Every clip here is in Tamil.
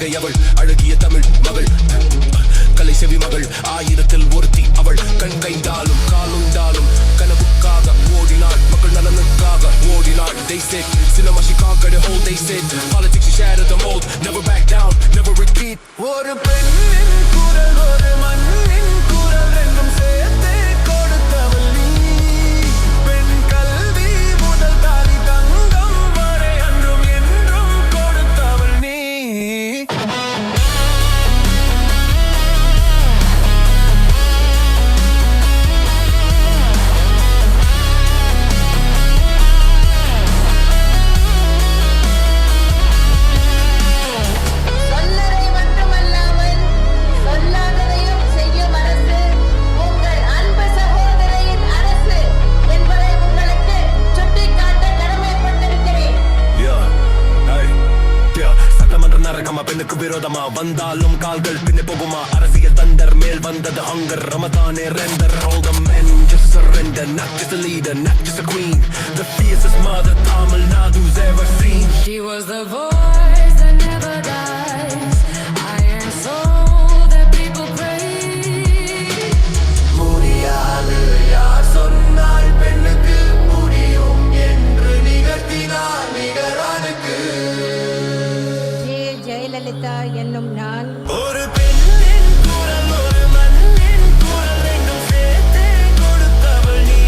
நகை அவள் அழகிய தமிழ் மகள் கலை செவி மகள் ஆயிரத்தில் ஒருத்தி அவள் கண் கைந்தாலும் காலுண்டாலும் கனவுக்காக ஓடினாள் மக்கள் நலனுக்காக ஓடினாள் they said cinema she conquered the whole they said politics she shattered the mold never back down never repeat ஒரு பெண்ணின் குரல் ஒரு மண்ணின் குரல் ரெண்டும் சேர்த்தே கொடுத்தவள் நீ பெண் கல்வி முதல் தாலி தங்கம் வரை அன்றும் என்றும் கொடுத்தவள் நீ பெண்ணுக்கு விரோதமா வந்தாலும் கால்கள் பின்னே போகுமா அரசியல் தண்டர் மேல் வந்தது ஹங்கர் ரமதானே ரெண்டர் all the men just surrender not just a leader not just a queen the fiercest mother Tamil Nadu's ever seen she was the voice that never dies iron soul that people praise முடியாது யார் சொன்னால் பெண்ணுக்கு முடியும் என்று நிகழ்த்தினார் நிகரானுக்கு ஜெயலலிதா என்னும் நான் ஒரு பெண்ணின் குரல் ஒரு மண்ணின் குரல் ரெண்டும் சேர்த்தே கொடுத்தவள் நீ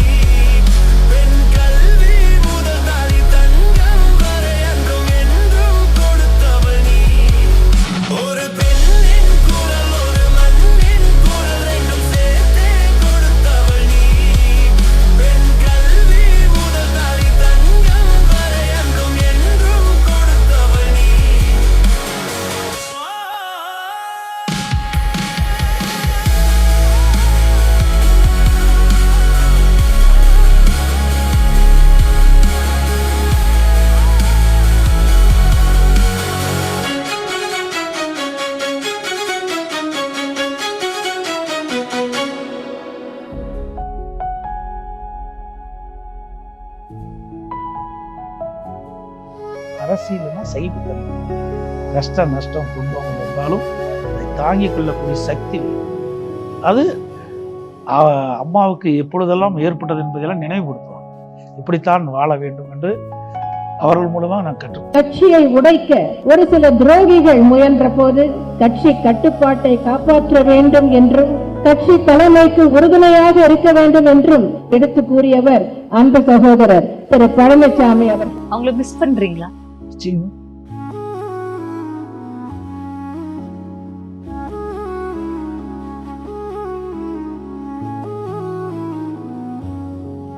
பெண் கல்வி முதல் தாலி தங்கம் வரை அன்றும் என்றும் கொடுத்தவள் நீ ஒரு பெண்ணின் குரல் ஒரு மண்ணின் குரல் ரெண்டும் சேர்த்தே கொடுத்தவள் நீ பெண் கல்வி முதல் தாலி தங்கம் வரை அன்றும் என்றும் கொடுத்தவள் நீ அரசியல்னா சைடு கஷ்டம் நஷ்டம் துன்பம் வந்தாலும் அதை தாங்கிக் கொள்ளக்கூடிய சக்தி அது அம்மாவுக்கு எப்பொழுதெல்லாம் ஏற்பட்டது என்பதெல்லாம் நினைவுபடுத்துவாங்க இப்படித்தான் வாழ வேண்டும் என்று அவர்கள் மூலமாக நான் கற்றுக்கொண்டேன். கட்சியை உடைக்க ஒரு சில துரோகிகள் முயன்ற போது கட்சி கட்டுப்பாட்டை காப்பாற்ற வேண்டும் என்றும் கட்சி தலைமைக்கு உறுதுணையாக இருக்க வேண்டும் என்றும் எடுத்து கூறியவர் அன்பு சகோதரர் திரு பழனிசாமி அவர். அவங்களை மிஸ் பண்றீங்களா? நிச்சயமா